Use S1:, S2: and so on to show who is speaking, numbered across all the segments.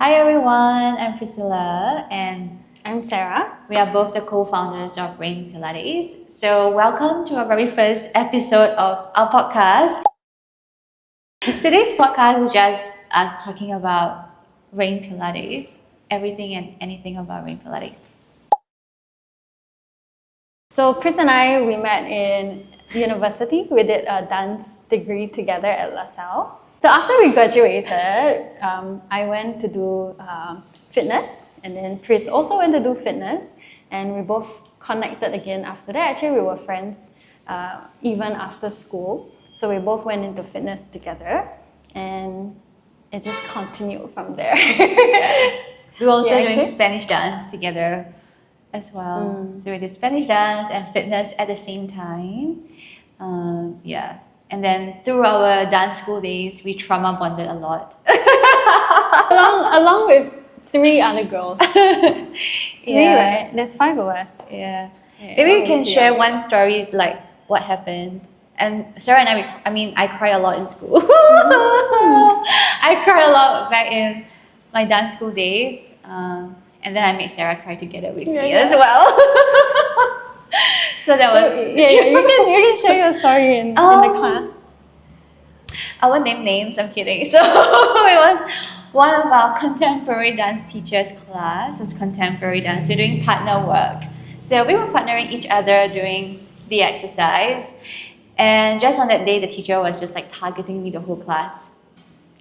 S1: Hi everyone, I'm Priscilla and
S2: I'm Sarah.
S1: we are both the co-founders of REIGN Pilates. So welcome to our very first episode of our podcast. Today's podcast is just us talking about REIGN Pilates, everything and anything about REIGN Pilates.
S2: So Pris and I, we met in university. We did a dance degree together at LaSalle. So after we graduated, I went to do fitness, and then Pris also went to do fitness, and we both connected again after that. Actually, we were friends even after school. So we both went into fitness together, and it just continued from there.
S1: We were also doing Spanish dance together as well. So we did Spanish dance and fitness at the same time. And then through our dance school days, we trauma bonded a lot.
S2: along with 3 other girls. Right? There's 5 of us.
S1: Yeah. Maybe we can share one story, like what happened. And Sarah and I cry a lot in school. I cried a lot back in my dance school days. And then I made Sarah cry together with me as well. So that was...
S2: You can share your story in the class.
S1: I won't name names, I'm kidding. So it was one of our contemporary dance teachers' class. It's contemporary dance. We're doing partner work. So we were partnering each other doing the exercise. And just on that day, the teacher was just like targeting me the whole class.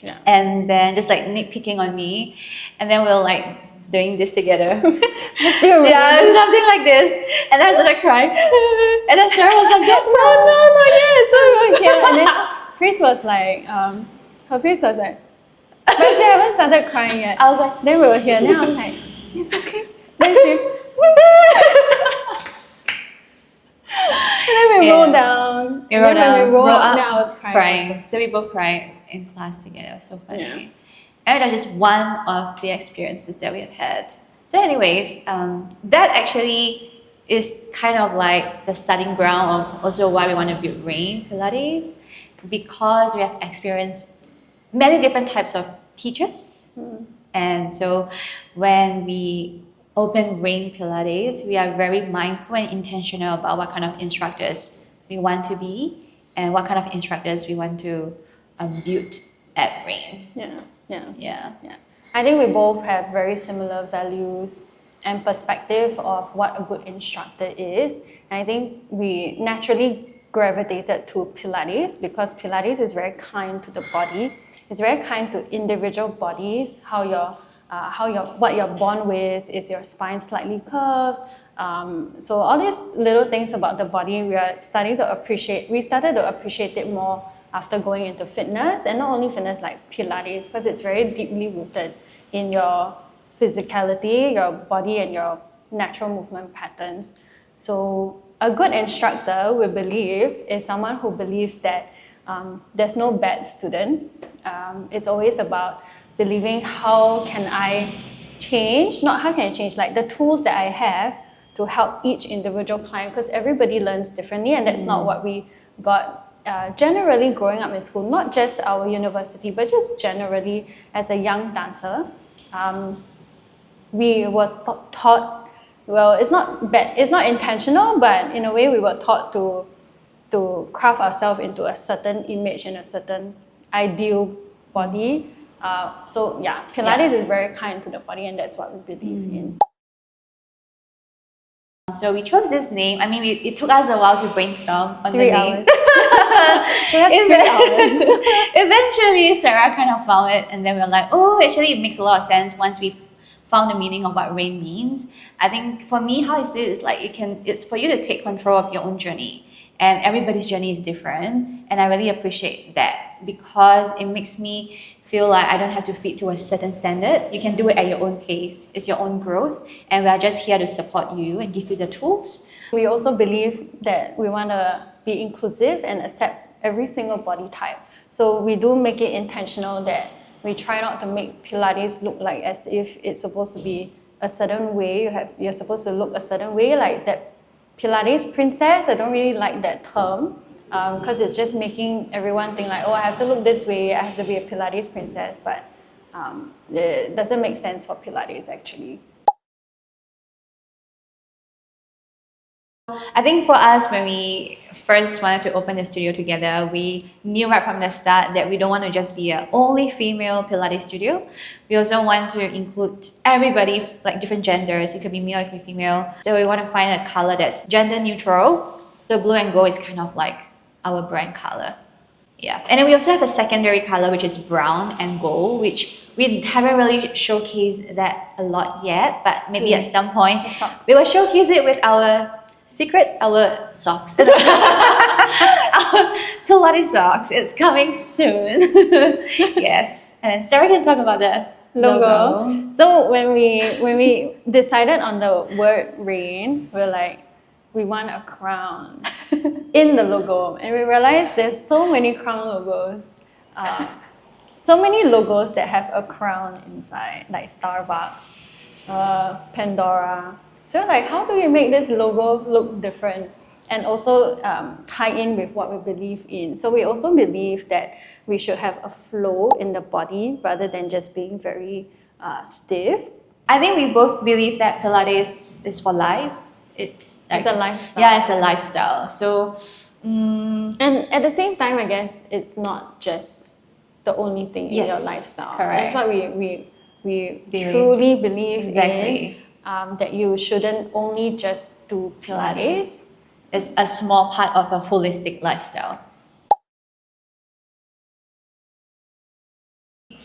S1: Yeah. And then just like nitpicking on me. And then we were like doing this together.
S2: Just do it.
S1: Yeah, something like this. And then I started crying. And then Sarah was like,
S2: not yet. And then Chris was like, her face was like, but she haven't started crying yet.
S1: I was like,
S2: then we were here. And then I was like, it's okay. Then she, and then we rolled down.
S1: We rolled down.
S2: When we rolled up, then I was crying.
S1: So we both cried in class together. It was so funny. Yeah. And that's just one of the experiences that we have had. So anyways, that actually is kind of like the starting ground of also why we want to build REIGN Pilates, because we have experienced many different types of teachers. And so when we open REIGN Pilates, we are very mindful and intentional about what kind of instructors we want to be and what kind of instructors we want to build at REIGN.
S2: Yeah. I think we both have very similar values and perspective of what a good instructor is. And I think we naturally gravitated to Pilates because Pilates is very kind to the body. It's very kind to individual bodies. What you're born with, is your spine slightly curved. So all these little things about the body, we started to appreciate it more after going into fitness, and not only fitness like Pilates, because it's very deeply rooted in your physicality, your body, and your natural movement patterns. So a good instructor, we believe, is someone who believes that there's no bad student. It's always about believing how can I change, not how can I change, like the tools that I have to help each individual client, because everybody learns differently, and that's not what we got generally growing up in school, not just our university, but just generally as a young dancer. We were taught, well, it's not bad, it's not intentional, but in a way we were taught to craft ourselves into a certain image and a certain ideal body. Pilates is very kind to the body, and that's what we believe in.
S1: So we chose this name. I mean, it took us a while to brainstorm on
S2: 3
S1: the
S2: hours.
S1: name.
S2: It was 3 hours.
S1: Eventually, Sarah kind of found it, and then we were like, oh, actually, it makes a lot of sense once we found the meaning of what REIGN means. I think for me, how I see it is like it's for you to take control of your own journey, and everybody's journey is different. And I really appreciate that because it makes me feel like I don't have to fit to a certain standard. You can do it at your own pace. It's your own growth, and we are just here to support you and give you the tools.
S2: We also believe that we want to be inclusive and accept every single body type. So we do make it intentional that we try not to make Pilates look like as if it's supposed to be a certain way. You're supposed to look a certain way, like that Pilates princess. I don't really like that term. because it's just making everyone think like, oh, I have to look this way, I have to be a Pilates princess. But it doesn't make sense for Pilates actually.
S1: I think for us, when we first wanted to open the studio together, we knew right from the start that we don't want to just be an only female Pilates studio. We also want to include everybody, like different genders. It could be male, it could be female. So we want to find a color that's gender neutral. So blue and gold is kind of like our brand color. Yeah, and then we also have a secondary color, which is brown and gold, which we haven't really showcased that a lot yet, but maybe at some point we will showcase it with our socks. Our Pilates socks. It's coming soon. Yes, and Sarah can talk about the logo.
S2: So when we decided on the word REIGN, we're like, we want a crown in the logo, and we realized there's so many crown logos, so many logos that have a crown inside, like Starbucks, Pandora. So like, how do we make this logo look different and also tie in with what we believe in? So we also believe that we should have a flow in the body rather than just being very stiff.
S1: I think we both believe that Pilates is for life. It's
S2: a lifestyle.
S1: Yeah, it's a lifestyle. So,
S2: and at the same time, I guess it's not just the only thing in your lifestyle.
S1: Correct.
S2: That's what we truly believe in. That you shouldn't only just do Pilates.
S1: It's a small part of a holistic lifestyle.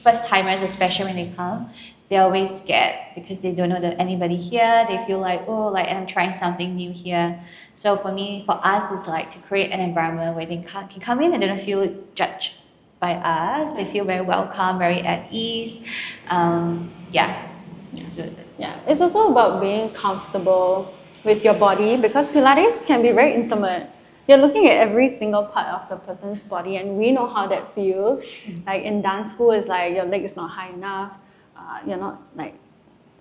S1: First timers, especially when they come, they're always scared because they don't know anybody here. They feel like, I'm trying something new here. So for us, it's like to create an environment where they can come in and they don't feel judged by us. They feel very welcome, very at ease. So
S2: it's also about being comfortable with your body, because Pilates can be very intimate. You're looking at every single part of the person's body, and we know how that feels. Like in dance school, it's like your leg is not high enough, you're not like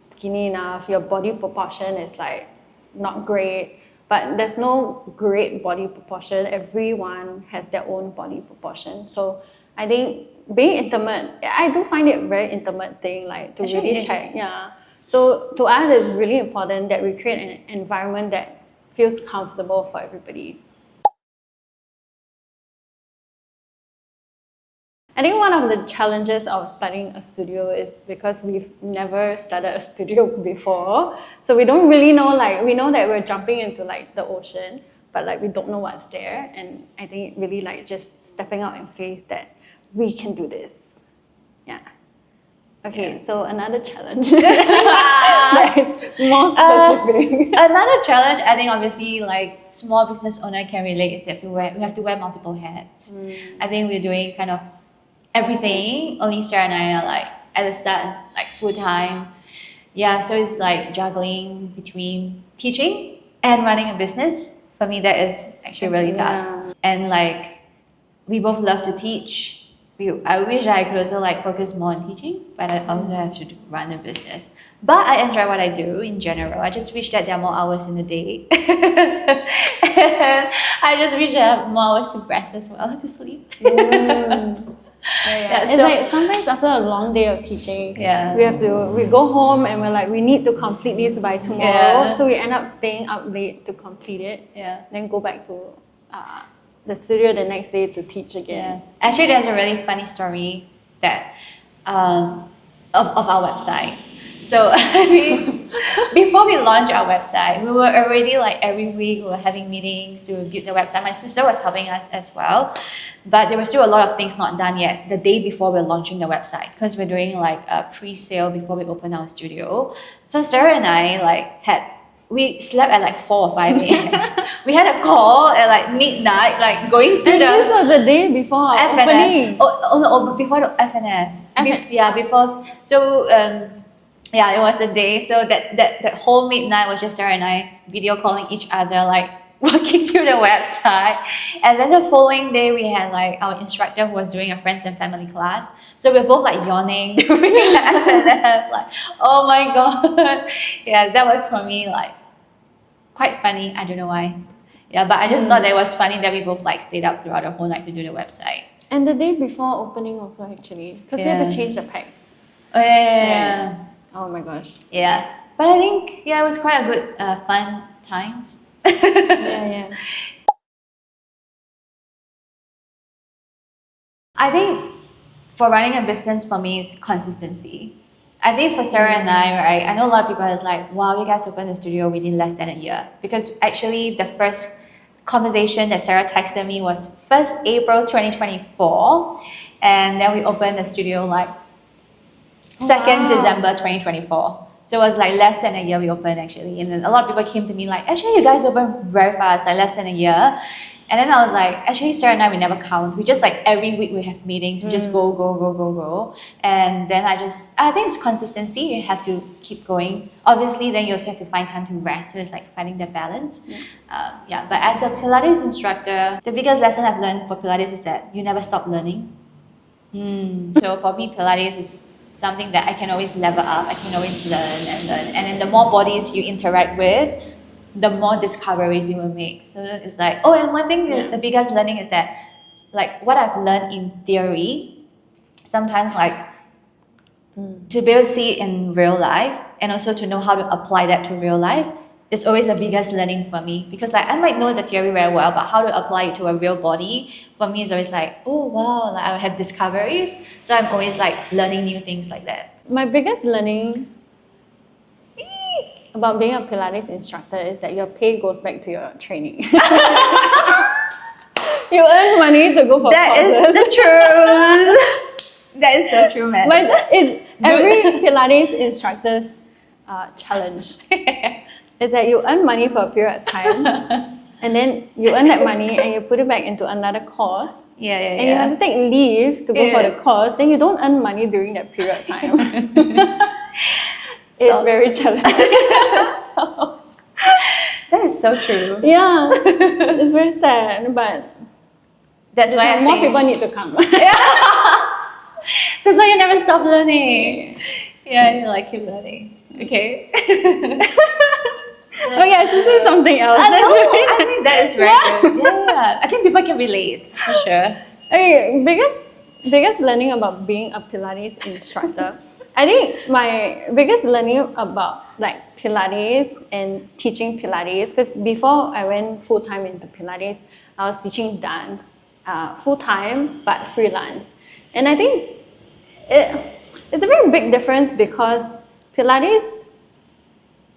S2: skinny enough, your body proportion is like not great. But there's no great body proportion. Everyone has their own body proportion. So I think being intimate, I do find it a very intimate thing, like to really check. Yeah. So to us, it's really important that we create an environment that feels comfortable for everybody. I think one of the challenges of starting a studio is because we've never started a studio before. So we don't really know, like, we know that we're jumping into like the ocean, but like we don't know what's there. And I think really like just stepping out in faith that we can do this. Yeah. Okay, so another challenge that is more specific.
S1: Another challenge, I think, obviously, like small business owner can relate, is we have to wear multiple hats. I think we're doing kind of everything. Only Sarah and I are like at the start, like full time. Yeah, so it's like juggling between teaching and running a business. For me, that is actually really tough. And like, we both love to teach. I wish I could also like focus more on teaching, but I also have to run a business. But I enjoy what I do in general. I just wish that there are more hours in the day. And I just wish I have more hours to rest as well, to sleep.
S2: It's like sometimes after a long day of teaching, we go home and we're like, we need to complete this by tomorrow. So we end up staying up late to complete it. Then go back to the studio the next day to teach again.
S1: Actually, there's a really funny story that of our website. So before we launched our website, we were already like every week we were having meetings to build the website. My sister was helping us as well, but there were still a lot of things not done yet the day before we're launching the website, because we're doing like a pre-sale before we open our studio. So Sarah and I we slept at like 4 or 5 a.m. We had a call at like midnight, like going through
S2: this was the day before our opening.
S1: Before the FNF. Before. So it was the day. So that whole midnight was just Sarah and I video calling each other, like walking through the website. And then the following day, we had like our instructor who was doing a friends and family class. So we're both like yawning during the FNF, like, oh my God. Yeah, that was for me like quite funny. I don't know why. Yeah, but I just thought that it was funny that we both like stayed up throughout the whole night to do the website.
S2: And the day before opening also, actually, because we had to change the packs.
S1: Oh yeah.
S2: Oh my gosh.
S1: Yeah. But I think it was quite a good fun times.
S2: Yeah.
S1: I think for running a business for me is consistency. I think for Sarah and I, right, I know a lot of people is like, wow, you guys opened the studio within less than a year. Because actually the first conversation that Sarah texted me was 1st April 2024. And then we opened the studio like 2nd December 2024. So it was like less than a year we opened actually. And then a lot of people came to me like, actually you guys opened very fast, like less than a year. And then I was like, actually Sarah and I, we never count. We just like every week we have meetings, we just go. And then I think it's consistency. You have to keep going. Obviously then you also have to find time to rest. So it's like finding that balance. But as a Pilates instructor, the biggest lesson I've learned for Pilates is that you never stop learning. So for me, Pilates is something that I can always level up. I can always learn. And then the more bodies you interact with, the more discoveries you will make. So it's like, oh, and one thing, the biggest learning is that, like what I've learned in theory, sometimes like to be able to see it in real life and also to know how to apply that to real life is always the biggest learning for me. Because like I might know the theory very well, but how to apply it to a real body for me is always like, oh wow, like I have discoveries. So I'm always like learning new things like that.
S2: My biggest learning about being a Pilates instructor is that your pay goes back to your training. You earn money to go for
S1: That
S2: courses.
S1: is the truth. That is so true, man.
S2: But it's every Pilates instructor's challenge is that you earn money for a period of time, and then you earn that money and you put it back into another course. And you have to take leave to go for the course. Then you don't earn money during that period of time. It's very challenging.
S1: That is so true.
S2: Yeah, it's very sad, but
S1: that's why
S2: more people need to come.
S1: That's why you never stop learning. Yeah, you like keep learning. Okay.
S2: Okay, I should say something else.
S1: I think that is very good. Yeah, I think people can relate for sure.
S2: Okay, biggest learning about being a Pilates instructor. I think my biggest learning about like Pilates and teaching Pilates, because before I went full time into Pilates, I was teaching dance full time but freelance, and I think it's a very big difference because Pilates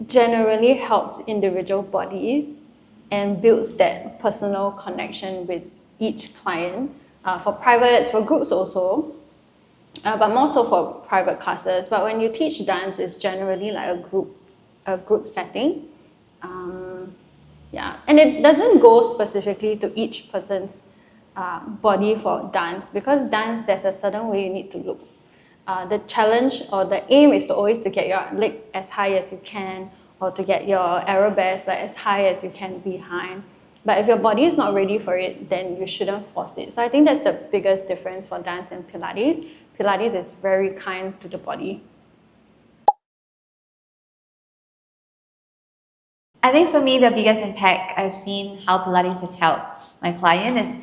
S2: generally helps individual bodies and builds that personal connection with each client for privates, for groups also. But more so for private classes. But when you teach dance, it's generally like a group setting. And it doesn't go specifically to each person's body for dance, because dance, there's a certain way you need to look. The challenge or the aim is to always to get your leg as high as you can, or to get your arabesque like as high as you can behind. But if your body is not ready for it, then you shouldn't force it. So I think that's the biggest difference for dance and Pilates. Pilates is very kind to the body.
S1: I think for me, the biggest impact I've seen how Pilates has helped my client is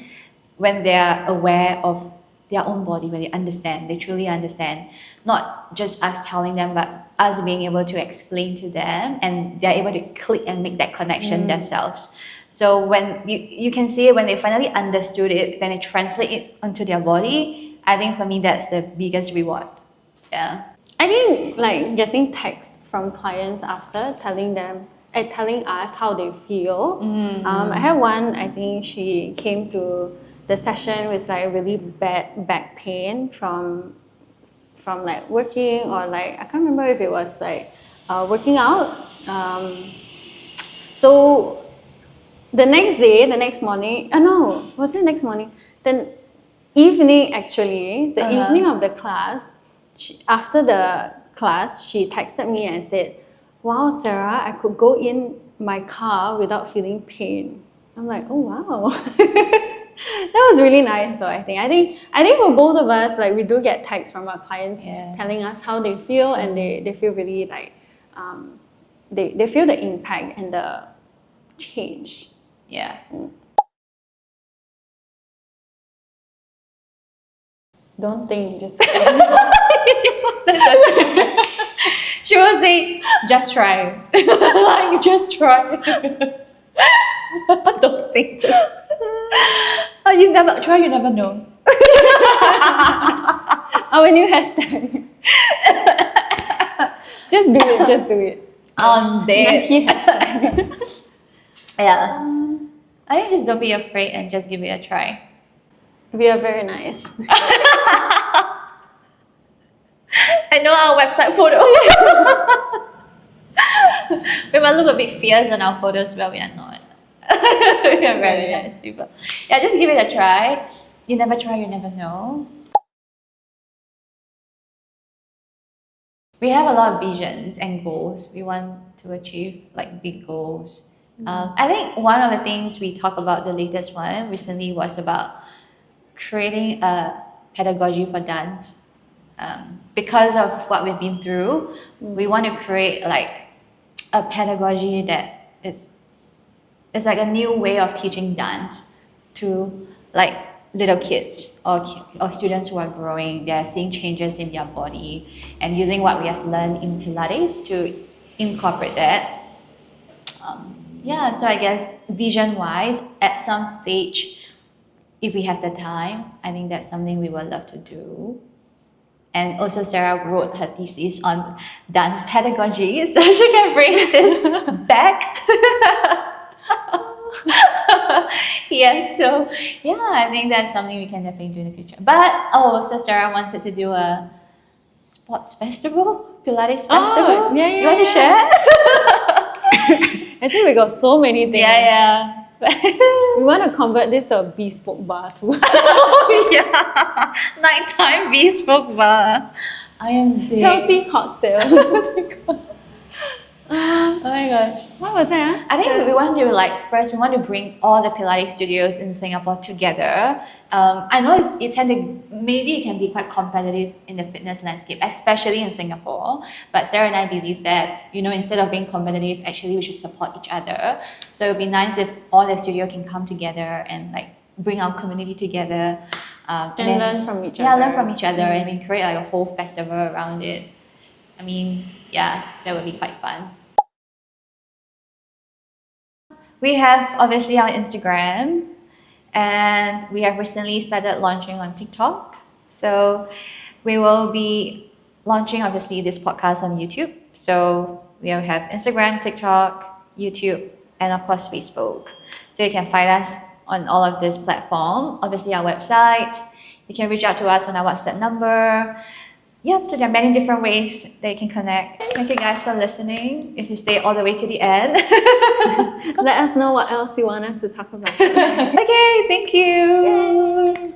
S1: when they're aware of their own body, when they understand, they truly understand. Not just us telling them, but us being able to explain to them, and they're able to click and make that connection themselves. So when you can see it, when they finally understood it, then they translate it onto their body. I think for me, that's the biggest reward. Yeah.
S2: I think like getting text from clients after telling us how they feel. I had one, I think she came to the session with like really bad back pain from like working, or like, I can't remember if it was like working out. So the next morning, was it next morning? Then evening actually, the evening of the class, after the class, she texted me and said, wow, Sarah, I could go in my car without feeling pain. I'm like, oh wow. That was really nice though, I think. I think for both of us, like we do get texts from our clients telling us how they feel, and they feel really like, they feel the impact and the change.
S1: Yeah.
S2: Don't think, just
S1: She will say, just try. Like, just try. Don't think, just. You never try, you never know.
S2: Our new hashtag. Just do it.
S1: On date.
S2: Nike hashtag.
S1: Yeah. I think just don't be afraid and just give it a try.
S2: We are very nice.
S1: I know our website photo. We might look a bit fierce on our photos, but we are not. We are very nice people. Yeah, just give it a try. You never try, you never know. We have a lot of visions and goals we want to achieve, like big goals. I think one of the things we talked about, the latest one recently, was about creating a pedagogy for dance. Because of what we've been through, we want to create like a pedagogy that it's like a new way of teaching dance to like little kids or students who are growing. They're seeing changes in their body and using what we have learned in Pilates to incorporate that. So I guess vision-wise, at some stage, if we have the time, I think that's something we would love to do. And also Sarah wrote her thesis on dance pedagogy, so she can bring this back. Yes, so yeah, I think that's something we can definitely do in the future. But so Sarah wanted to do a sports festival, Pilates festival.
S2: Yeah,
S1: you want to share?
S2: Actually, we got so many things.
S1: Yeah.
S2: We want to convert this to a bespoke bar too.
S1: Oh yeah, nighttime bespoke bar. I am dead.
S2: Healthy cocktails.
S1: Oh my gosh.
S2: What was that?
S1: I think we want to first we want to bring all the Pilates studios in Singapore together. I know it can be quite competitive in the fitness landscape, especially in Singapore. But Sarah and I believe that, instead of being competitive, actually we should support each other. So it'd be nice if all the studio can come together and bring our community together.
S2: And then learn from each other.
S1: Yeah, learn from each other and we create a whole festival around it. I mean, yeah, that would be quite fun. We have obviously our Instagram, and we have recently started launching on TikTok. So we will be launching obviously this podcast on YouTube. So we will have Instagram, TikTok, YouTube, and of course Facebook. So you can find us on all of this platform. Obviously our website. You can reach out to us on our WhatsApp number. Yep, so there are many different ways that you can connect. Thank you guys for listening. If you stay all the way to the end.
S2: Let us know what else you want us to talk about.
S1: Okay, thank you.
S2: Yay.